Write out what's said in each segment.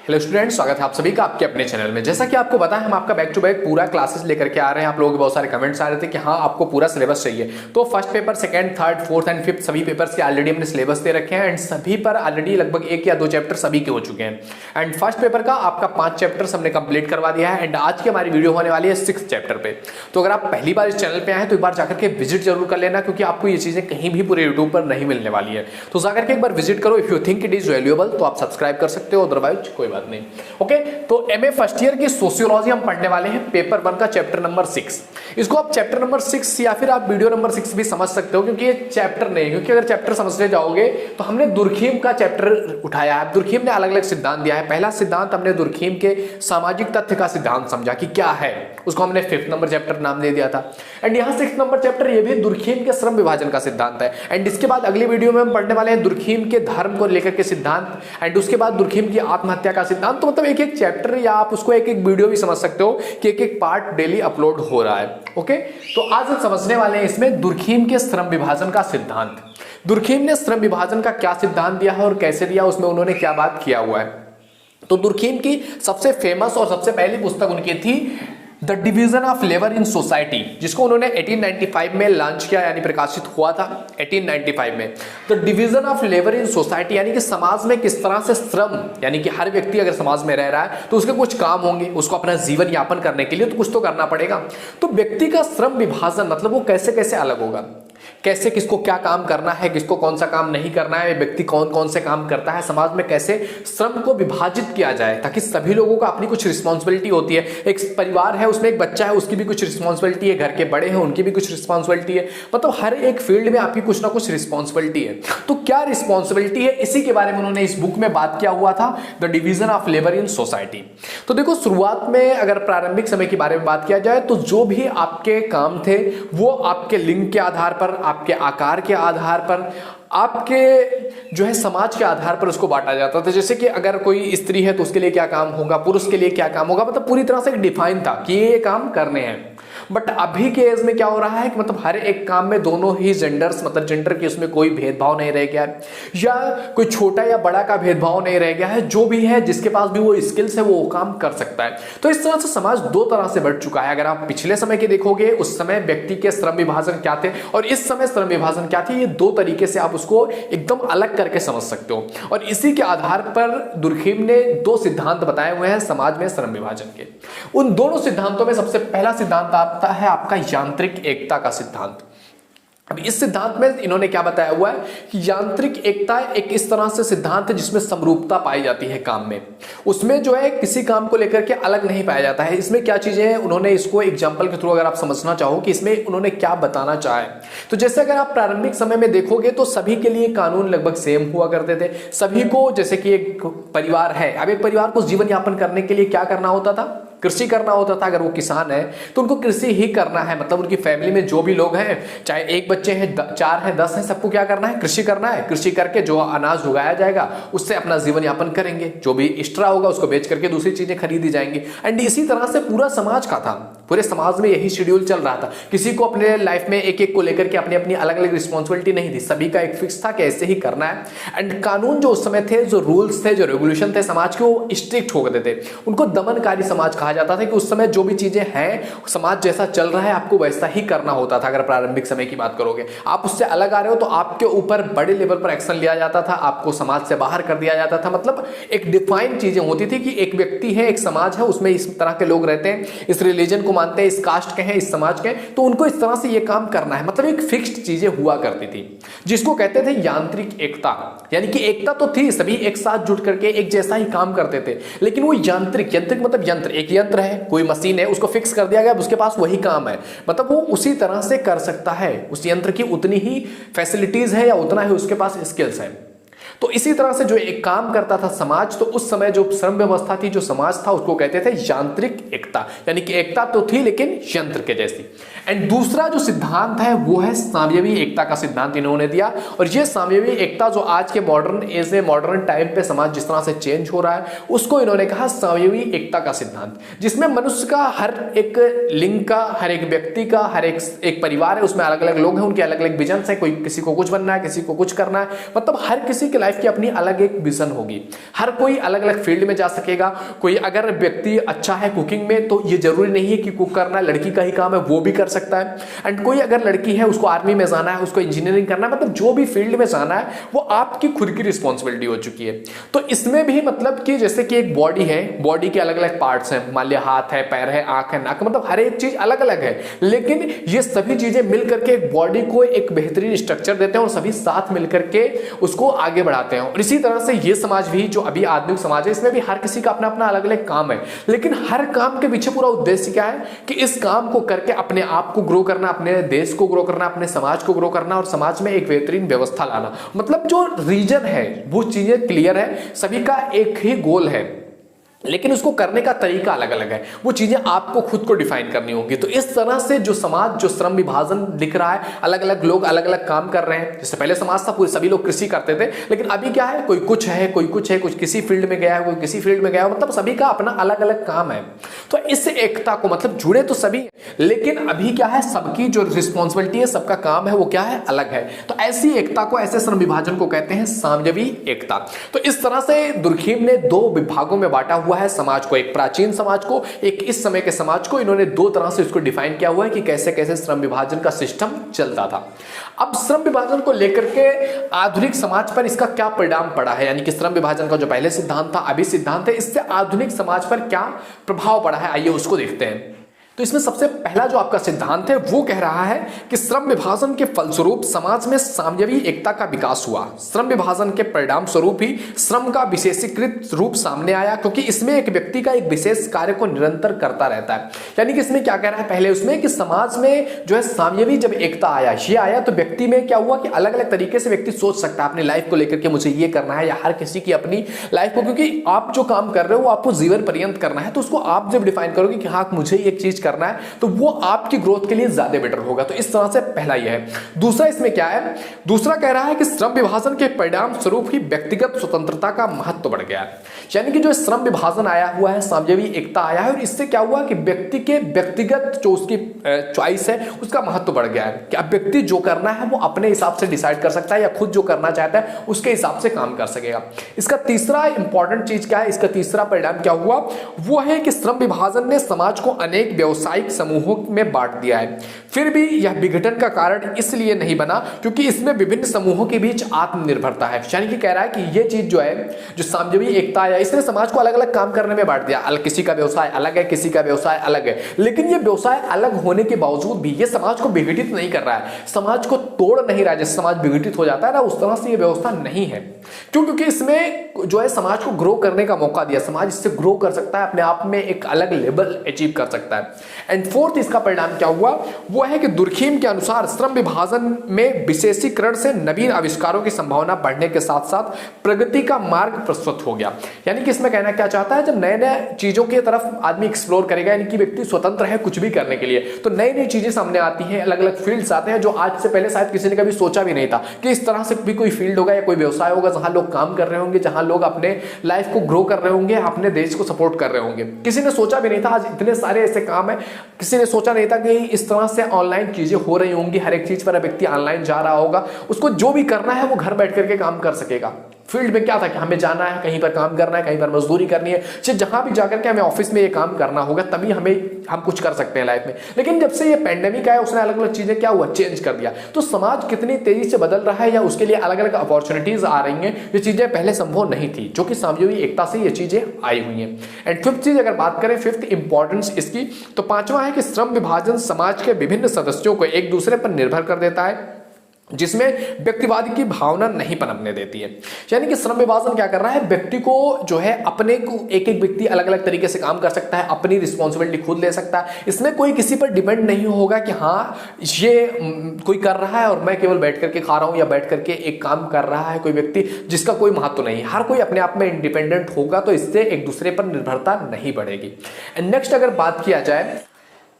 Hello students, स्वागत है आप सभी का आपके अपने चैनल में। जैसा कि आपको पता है, हम आपका बैक टू बैक पूरा क्लासेस लेकर के आ रहे हैं। आप लोगों के बहुत सारे कमेंट्स आ रहे थे कि हाँ आपको पूरा सिलेबस चाहिए। तो first paper, second, third, fourth and fifth सभी पेपर्स के ऑलरेडी हमने सिलेबस दे रखे हैं एंड सभी पर ऑलरेडी लगभग 1 या 2 चैप्टर सभी के हो चुके हैं। एंड फर्स्ट पेपर का आपका 5 चैप्टर्स हमने कंप्लीट करवा दिया है एंड आज की हमारी वीडियो होने वाली है 6th चैप्टर पे। तो अगर आप पहली बार इस चैनल पे आए हैं तो एक बार जाकर के विजिट जरूर कर लेना, क्योंकि आपको ये चीजें कहीं भी पूरे यूट्यूब पर नहीं मिलने वाली है। तो जाकर के एक बार विजिट करो। If you think it is valuable तो आप सब्सक्राइब कर सकते हो, अदरवाइज कोई बात नहीं। ओके, तो एमए फर्स्ट ईयर की सोशियोलॉजी हम पढ़ने वाले हैं, पेपर 1 का चैप्टर नंबर 6। इसको आप चैप्टर नंबर 6 या फिर आप वीडियो नंबर 6 भी समझ सकते हो, क्योंकि ये चैप्टर नहीं, क्योंकि अगर चैप्टर समझने जाओगे तो हमने दुर्खीम का चैप्टर उठाया है। दुर्खीम ने अलग अलग सिद्धांत दिया है। पहला सिद्धांत हमने दुर्खीम के सामाजिक तथ्य का सिद्धांत समझा कि क्या है, उसको हमने 5th नंबर चैप्टर नाम दे दिया था। एंड यहाँ 6th नंबर चैप्टर ये भी दुर्खीम के श्रम विभाजन का सिद्धांत है। एंड इसके बाद अगली वीडियो में हम पढ़ने वाले हैं दुर्खीम के धर्म को लेकर के सिद्धांत एंड उसके बाद दुर्खीम की आत्महत्या का सिद्धांत। तो मतलब एक एक चैप्टर या आप उसको एक एक वीडियो भी समझ सकते हो कि एक एक पार्ट डेली अपलोड हो रहा है। ओके, तो आज हम समझने वाले हैं इसमें दुर्खीम के श्रम विभाजन का सिद्धांत। दुर्खीम ने श्रम विभाजन का क्या सिद्धांत दिया है और कैसे दिया, उसमें उन्होंने क्या बात किया हुआ है। तो दुर्खीम की सबसे फेमस और सबसे पहली पुस्तक उनकी थी the division of labour in society, जिसको उन्होंने 1895 में लॉन्च किया, यानी प्रकाशित हुआ था 1895 में। तो division of labour in society यानी कि समाज में किस तरह से श्रम, यानी कि हर व्यक्ति अगर समाज में रह रहा है तो उसके कुछ काम होंगे, उसको अपना जीवन यापन करने के लिए तो कुछ तो करना पड़ेगा। तो व्यक्ति का श्रम विभाजन मतलब वो कैसे कैसे अलग होगा, कैसे किसको क्या काम करना है, किसको कौन सा काम नहीं करना है, व्यक्ति कौन कौन से काम करता है, समाज में कैसे श्रम को विभाजित किया जाए ताकि सभी लोगों को अपनी कुछ रिस्पॉन्सिबिलिटी होती है। एक परिवार है, उसमें एक बच्चा है, उसकी भी कुछ रिस्पॉन्सिबिलिटी है, घर के बड़े हैं उनकी भी कुछ रिस्पॉन्सिबिलिटी है। मतलब हर एक फील्ड में आपकी कुछ ना कुछ रिस्पॉन्सिबिलिटी है। तो क्या रिस्पॉन्सिबिलिटी है, इसी के बारे में उन्होंने इस बुक में बात किया हुआ था, the division of labour in society. तो देखो, शुरुआत में अगर प्रारंभिक समय के बारे में बात किया जाए तो जो भी आपके काम थे वो आपके लिंग के आधार पर, आपके आकार के आधार पर, आपके जो है समाज के आधार पर उसको बांटा जाता था। जैसे कि अगर कोई स्त्री है तो उसके लिए क्या काम होगा, पुरुष के लिए क्या काम होगा, मतलब पूरी तरह से डिफाइन था कि ये काम करने हैं। बट अभी के एज में क्या हो रहा है कि मतलब हर एक काम में दोनों ही जेंडर्स, मतलब जेंडर के उसमें कोई भेदभाव नहीं रह गया है, या कोई छोटा या बड़ा का भेदभाव नहीं रह गया है। जो भी है, जिसके पास भी वो स्किल्स है वो काम कर सकता है। तो इस तरह से समाज 2 तरह से बढ़ चुका है। अगर आप पिछले समय के देखोगे, उस समय व्यक्ति के श्रम विभाजन क्या थे और इस समय श्रम विभाजन क्या थे, ये 2 तरीके से आप उसको एकदम अलग करके समझ सकते हो। और इसी के आधार पर दुर्खीम ने 2 सिद्धांत बताए हुए हैं समाज में श्रम विभाजन के। उन दोनों सिद्धांतों में सबसे पहला सिद्धांत आता है आपका यांत्रिक एकता का सिद्धांत। अब इस सिद्धांत में इन्होंने क्या बताया हुआ है कि यांत्रिक एकता एक इस तरह से सिद्धांत है जिसमें समरूपता पाई जाती है काम में। उसमें जो है किसी काम को लेकर के अलग नहीं पाया जाता है। इसमें क्या चीजें हैं, उन्होंने इसको एग्जांपल के थ्रू अगर आप समझना चाहो कि इसमें उन्होंने क्या बताना चाहे, तो जैसे अगर आप प्रारंभिक समय में देखोगे तो सभी के लिए कानून लगभग सेम हुआ करते थे। सभी को, जैसे कि एक परिवार है, अब एक परिवार को जीवन यापन करने के लिए क्या करना होता था, कृषि करना होता था। अगर वो किसान है तो उनको कृषि ही करना है, मतलब उनकी फैमिली में जो भी लोग हैं, चाहे 1 बच्चे हैं, 4 हैं, 10 हैं, सबको क्या करना है, कृषि करना है। कृषि करके जो अनाज उगाया जाएगा उससे अपना जीवन यापन करेंगे, जो भी एक्स्ट्रा होगा उसको बेच करके दूसरी चीजें खरीदी जाएंगी। एंड इसी तरह से पूरा समाज का था, पूरे समाज में यही शेड्यूल चल रहा था। किसी को अपने लाइफ में एक एक को लेकर के अपनी अपनी अलग अलग रिस्पॉन्सिबिलिटी नहीं थी, सभी का एक फिक्स था कि ऐसे ही करना है। एंड कानून जो उस समय थे, जो रूल्स थे, जो रेगुलेशन थे समाज के, वो स्ट्रिक्ट हो गए थे। उनको दमनकारी समाज कहा जाता था कि उस समय जो भी चीजें हैं, समाज जैसा चल रहा है आपको वैसा ही करना होता था। अगर प्रारंभिक समय की बात करोगे, आप उससे अलग आ रहे हो तो आपके ऊपर बड़े लेवल पर एक्शन लिया जाता था, आपको समाज से बाहर कर दिया जाता था। मतलब एक डिफाइंड चीजें होती थी कि एक व्यक्ति है, एक समाज है, उसमें इस तरह के लोग रहते हैं, इस रिलीजन को मानते हैं, इस कास्ट के हैं, इस समाज के, तो उनको इस तरह से ये काम करना है। मतलब एक फिक्स्ड चीजें हुआ करती थी जिसको कहते थे यांत्रिक एकता। यानी कि एकता तो थी, सभी एक साथ जुट करके एक जैसा ही काम करते थे, लेकिन वो यांत्रिक, यांत्रिक मतलब यंत्र, एक यंत्र है, कोई मशीन है, उसको फिक्स कर दिया गया, उसके पास वही काम है, मतलब वो उसी तरह से कर सकता है, उस यंत्र की उतनी ही फैसिलिटीज है या उतना ही उसके पास स्किल्स है। तो इसी तरह से जो एक काम करता था समाज, तो उस समय जो श्रम व्यवस्था थी, जो समाज था, उसको कहते थे यांत्रिक एकता। यानी कि एकता तो थी लेकिन यंत्र के जैसी। एंड दूसरा जो सिद्धांत है वो है साम्यवी एकता का सिद्धांत इन्होंने दिया। और ये साम्यवी एकता जो आज के मॉडर्न एज में, मॉडर्न टाइम पे समाज जिस तरह से चेंज हो रहा है, उसको इन्होंने कहा साम्यवी एकता का सिद्धांत, जिसमें मनुष्य का हर एक लिंग का, हर एक व्यक्ति का, हर एक परिवार है, उसमें अलग अलग लोग हैं, उनके अलग अलग विजन है, कोई किसी को कुछ बनना है, किसी को कुछ करना है, मतलब हर किसी के लाइफ लाइफ की अपनी अलग एक विजन होगी। हर कोई अलग अलग फील्ड में जा सकेगा। कोई अगर व्यक्ति अच्छा है कुकिंग में तो ये जरूरी नहीं है कि कुक करना लड़की का ही काम है, वो भी कर सकता है। एंड कोई अगर लड़की है उसको आर्मी में जाना है, उसको इंजीनियरिंग करना है, मतलब जो भी फील्ड में जाना है वो आपकी खुद की रिस्पॉन्सिबिलिटी हो चुकी है। तो इसमें भी मतलब कि जैसे कि एक बॉडी है, बॉडी के अलग अलग पार्ट्स हैं, मान लिया हाथ है, पैर है, आंख है, नाक, मतलब हर एक चीज अलग अलग है, लेकिन ये सभी चीजें मिलकर के एक बॉडी को एक बेहतरीन स्ट्रक्चर देते हैं और सभी साथ मिलकर के उसको आगे बढ़ाते हैं। और इसी तरह से ये समाज भी जो अभी आधुनिक समाज है, इसमें भी हर किसी का अपना अपना अलग अलग काम है, लेकिन हर काम के पीछे पूरा उद्देश्य क्या है कि इस काम को करके अपने आप को ग्रो करना, अपने देश को ग्रो करना, अपने समाज को ग्रो करना और समाज में एक बेहतरीन व्यवस्था लाना। मतलब जो रीजन है वो चीजें क्लियर है, सभी का एक ही गोल है, लेकिन उसको करने का तरीका अलग अलग है। वो चीजें आपको खुद को डिफाइन करनी होगी। तो इस तरह से जो समाज, जो श्रम विभाजन दिख रहा है, अलग अलग लोग अलग अलग काम कर रहे हैं। जैसे पहले समाज था पूरे सभी लोग कृषि करते थे, लेकिन अभी क्या है, कोई कुछ है, कोई कुछ है, कुछ किसी फील्ड में गया है, कोई किसी फील्ड में गया है, मतलब सभी का अपना अलग अलग काम है। तो इस एकता को, मतलब जुड़े तो सभी, लेकिन अभी क्या है, सबकी जो रिस्पॉन्सिबिलिटी है, सबका काम है, वो क्या है, अलग है। तो ऐसी एकता को, ऐसे श्रम विभाजन को कहते हैं साम्यवी एकता। तो इस तरह से दुर्खीम ने दो विभागों में बांटा हुआ है समाज को, एक प्राचीन समाज को, एक इस समय के समाज को। इन्होंने दो तरह से इसको डिफाइन किया हुआ है कि कैसे कैसे श्रम विभाजन का सिस्टम चलता था। अब श्रम विभाजन को लेकर के आधुनिक समाज पर इसका क्या परिणाम पड़ा है, यानी कि श्रम विभाजन का जो पहले सिद्धांत था, अभी सिद्धांत है, इससे आधुनिक समाज पर क्या प्रभाव पड़ा है, आइए उसको देखते हैं। तो इसमें सबसे पहला जो आपका सिद्धांत है वो कह रहा है कि श्रम विभाजन के फलस्वरूप समाज में साम्यवी एकता का विकास हुआ। श्रम विभाजन के परिणाम स्वरूप ही श्रम का विशेषीकृत रूप सामने आया, क्योंकि इसमें एक व्यक्ति का एक विशेष कार्य को निरंतर करता रहता है। यानी कि इसमें क्या कह रहा है पहले उसमें कि समाज में जो है साम्यवी जब एकता आया, ये आया, तो व्यक्ति में क्या हुआ कि अलग अलग तरीके से व्यक्ति सोच सकता है अपनी लाइफ को लेकर के, मुझे ये करना है, या हर किसी की अपनी लाइफ को, क्योंकि आप जो काम कर रहे हो वो आपको जीवन पर्यंत करना है, तो उसको आप जब डिफाइन करोगे कि हाँ मुझे एक चीज करना है, तो वो आपकी ग्रोथ के लिए ज्यादा बेटर होगा। तो इस तरह से पहला यह है। दूसरा इसमें क्या है, दूसरा कह रहा है कि श्रम विभाजन के परिणाम स्वरूप ही व्यक्तिगत स्वतंत्रता का महत्व बढ़ गया है। यानी कि जो श्रम विभाजन आया हुआ है, साम्यवी एकता आया है, और इससे क्या हुआ कि व्यक्ति के व्यक्तिगत जो उसकी चॉइस है उसका महत्व बढ़ गया है कि अब व्यक्ति जो करना है वो अपने हिसाब से डिसाइड कर सकता है, या खुद जो करना चाहता है उसके हिसाब से काम कर सकेगा। इसका तीसरा इंपॉर्टेंट चीज क्या है, इसका तीसरा परिणाम क्या हुआ, वो है कि श्रम विभाजन ने समाज को अनेक व्यवसायिक समूहों में बांट दिया है। फिर भी यह विघटन का कारण इसलिए नहीं बना क्योंकि इसमें विभिन्न समूहों के बीच आत्मनिर्भरता है। यानी कि कह रहा है कि ये चीज जो है, जो साम्यवी एकता है, इसने समाज को अलग अलग काम करने में बांट दिया। किसी का व्यवसाय अलग है, किसी का व्यवसाय अलग है, लेकिन ये व्यवसाय अलग होने के बावजूद भी ये समाज को विघटित नहीं कर रहा है, समाज को तोड़ नहीं रहा है। जैसे समाज विघटित हो जाता है ना, उस तरह से ये व्यवस्था नहीं है। क्यों? क्योंकि इसमें जो है समाज को ग्रो करने का मौका दिया, समाज इससे ग्रो कर सकता है, अपने आप में एक अलग लेवल अचीव कर सकता है। एंड फोर्थ इसका परिणाम क्या हुआ, वो है कि दुर्खीम के अनुसार श्रम विभाजन में विशेषीकरण से नवीन आविष्कारों की संभावना बढ़ने के साथ साथ प्रगति का मार्ग प्रशस्त हो गया। यानी कि इसमें कहना क्या चाहता है, जब नए नए चीजों की तरफ आदमी एक्सप्लोर करेगा, यानी कि व्यक्ति स्वतंत्र है कुछ भी करने के लिए, तो नई नई चीजें सामने आती हैं, अलग अलग फील्ड्स आते हैं जो आज से पहले शायद किसी ने कभी सोचा भी नहीं था कि इस तरह से भी कोई फील्ड होगा या कोई व्यवसाय होगा जहां लोग काम कर रहे होंगे, जहां लोग अपने लाइफ को ग्रो कर रहे होंगे, अपने देश को सपोर्ट कर रहे होंगे। किसी ने सोचा भी नहीं था, आज इतने सारे ऐसे काम है, किसी ने सोचा नहीं था कि इस तरह से ऑनलाइन चीजें हो रही होंगी, हर एक चीज पर व्यक्ति ऑनलाइन जा रहा होगा, उसको जो भी करना है वो घर बैठ करके काम कर सकेगा। फील्ड में क्या था कि हमें जाना है, कहीं पर काम करना है, कहीं पर मजदूरी करनी है, चाहे जहां भी जाकर के हमें ऑफिस में ये काम करना होगा, तभी हम कुछ कर सकते हैं लाइफ में। लेकिन जब से ये पेंडेमिक आया, उसने अलग अलग चीजें क्या हुआ, चेंज कर दिया। तो समाज कितनी तेजी से बदल रहा है, या उसके लिए अलग अलग अपॉर्चुनिटीज आ रही हैं, ये चीजें पहले संभव नहीं थी, जो कि साम्यवी एकता से ये चीजें आई हुई हैं। एंड फिफ्थ चीज अगर बात करें, फिफ्थ इंपॉर्टेंस इसकी, तो पांचवा है कि श्रम विभाजन समाज के विभिन्न सदस्यों को एक दूसरे पर निर्भर कर देता है, जिसमें व्यक्तिवाद की भावना नहीं पनपने देती है। यानी कि श्रम विभाजन क्या कर रहा है, व्यक्ति को जो है अपने को, एक एक व्यक्ति अलग अलग तरीके से काम कर सकता है, अपनी रिस्पॉन्सिबिलिटी खुद ले सकता है। इसमें कोई किसी पर डिपेंड नहीं होगा कि हाँ ये कोई कर रहा है और मैं केवल बैठ करके खा रहा हूं, या बैठ करके एक काम कर रहा है कोई व्यक्ति जिसका कोई महत्व नहीं है। हर कोई अपने आप में इंडिपेंडेंट होगा, तो इससे एक दूसरे पर निर्भरता नहीं बढ़ेगी। एंड नेक्स्ट अगर बात किया जाए,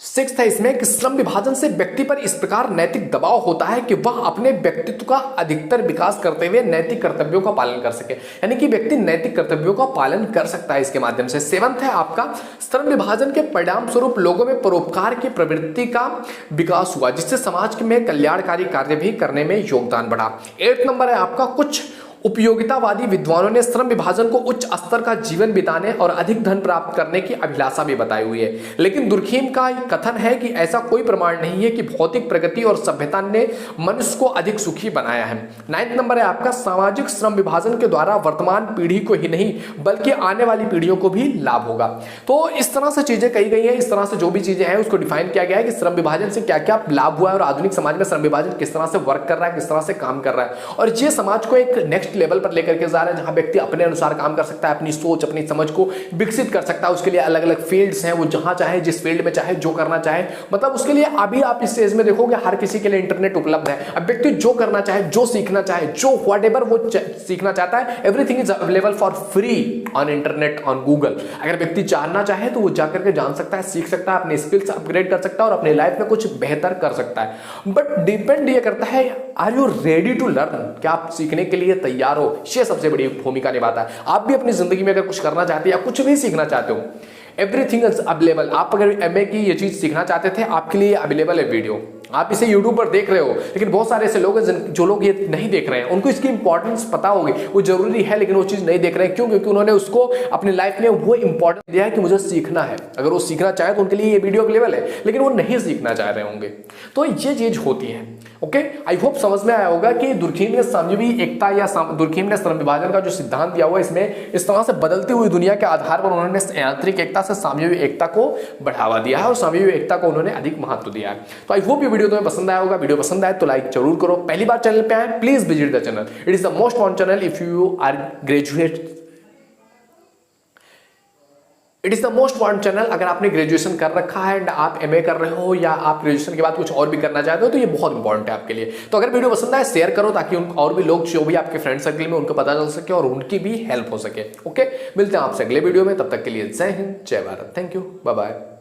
सिक्स्थ है इसमें कि श्रम विभाजन से व्यक्ति पर इस प्रकार नैतिक दबाव होता है कि वह अपने व्यक्तित्व का अधिकतर विकास करते हुए नैतिक कर्तव्यों का पालन कर सके। यानी कि व्यक्ति नैतिक कर्तव्यों का पालन कर सकता है इसके माध्यम से। सेवंथ है आपका, श्रम विभाजन के परिणाम स्वरूप लोगों में परोपकार की प्रवृत्ति का विकास हुआ, जिससे समाज में कल्याणकारी कार्य भी करने में योगदान बढ़ा। 8 नंबर है आपका, कुछ उपयोगितावादी विद्वानों ने श्रम विभाजन को उच्च स्तर का जीवन बिताने और अधिक धन प्राप्त करने की अभिलाषा भी बताई हुई है, लेकिन दुर्खीम का कथन है कि ऐसा कोई प्रमाण नहीं है कि भौतिक प्रगति और सभ्यता ने मनुष्य को अधिक सुखी बनाया है। 9 नंबर है आपका, सामाजिक श्रम विभाजन के द्वारा वर्तमान पीढ़ी को ही नहीं बल्कि आने वाली पीढ़ियों को भी लाभ होगा। तो इस तरह से चीजें कही गई हैं, इस तरह से जो भी चीजें हैं उसको डिफाइन किया गया है कि श्रम विभाजन से क्या क्या लाभ हुआ है और आधुनिक समाज में श्रम विभाजन किस तरह से वर्क कर रहा है, किस तरह से काम कर रहा है, और ये समाज को एक नेक्स्ट लेवल पर लेकर के जा रहा है जहां व्यक्ति अपने अनुसार काम कर सकता है, अपनी सोच अपनी समझ को विकसित कर सकता है। उसके लिए अलग अलग फील्ड्स हैं, वो जहां चाहे जिस फील्ड में चाहे जो करना चाहे, मतलब उसके लिए अभी आप इस स्टेज में देखोगे हर किसी के लिए इंटरनेट उपलब्ध है। अब व्यक्ति जो करना चाहे, जो सीखना चाहे, जो व्हाटएवर वो सीखना चाहता है, everything is available for free on internet on Google. अगर व्यक्ति जानना चाहे तो वो जाकर के जान सकता है, सीख सकता है, अपने स्किल्स अपग्रेड कर सकता है और अपनी लाइफ में कुछ बेहतर कर सकता है। बट डिपेंड ये करता है, are you ready to learn, क्या आप सीखने के लिए तैयार हो? ये सबसे बड़ी भूमिका निभाता है। आप भी अपनी जिंदगी में अगर कुछ करना चाहते हैं या कुछ भी सीखना चाहते हो, एवरीथिंग इज अवेलेबल। आप अगर एमए की ये चीज सीखना चाहते थे, आपके लिए अवेलेबल है वीडियो। आप इसे YouTube पर देख रहे हो, लेकिन बहुत सारे ऐसे लोग हैं जो लोग ये नहीं देख रहे हैं, उनको इसकी इंपॉर्टेंस पता होगी, वो जरूरी है, लेकिन वो चीज नहीं देख रहे हैं। क्यों? क्योंकि उन्होंने उसको अपनी लाइफ में वो इंपॉर्टेंस दिया है कि मुझे सीखना है। अगर वो सीखना चाहे तो उनके लिए ये वीडियो अवेलेबल है, लेकिन वो नहीं सीखना चाह रहे होंगे। तो ये चीज होती है। ओके, आई होप समझ में आया होगा कि दुर्खीम ने साम्यवी एकता या दुर्खीम ने श्रम विभाजन का जो सिद्धांत दिया हुआ है, इसमें इस तरह से बदलती हुई दुनिया के आधार पर उन्होंने यांत्रिक एकता से साम्यवी एकता को बढ़ावा दिया है और साम्यवी एकता को उन्होंने अधिक महत्व दिया है। तो आई होप ये वीडियो तुम्हें पसंद आया होगा। वीडियो पसंद आए तो लाइक जरूर करो। पहली बार चैनल पे आए, please visit the channel. It is the most fun channel if you are graduate. It is the most important channel अगर आपने ग्रेजुएशन कर रखा है एंड आप एमए कर रहे हो या आप ग्रेजुएशन के बाद कुछ और भी करना चाहते हो, तो ये बहुत इंपॉर्टेंट है आपके लिए। तो अगर वीडियो पसंद आए शेयर करो ताकि उन और भी लोग जो भी आपके फ्रेंड सर्कल में उनको पता चल सके और उनकी भी हेल्प हो सके। ओके, मिलते हैं आपसे अगले वीडियो में, तब तक के लिए जय हिंद जय Bharat. Thank you, bye bye.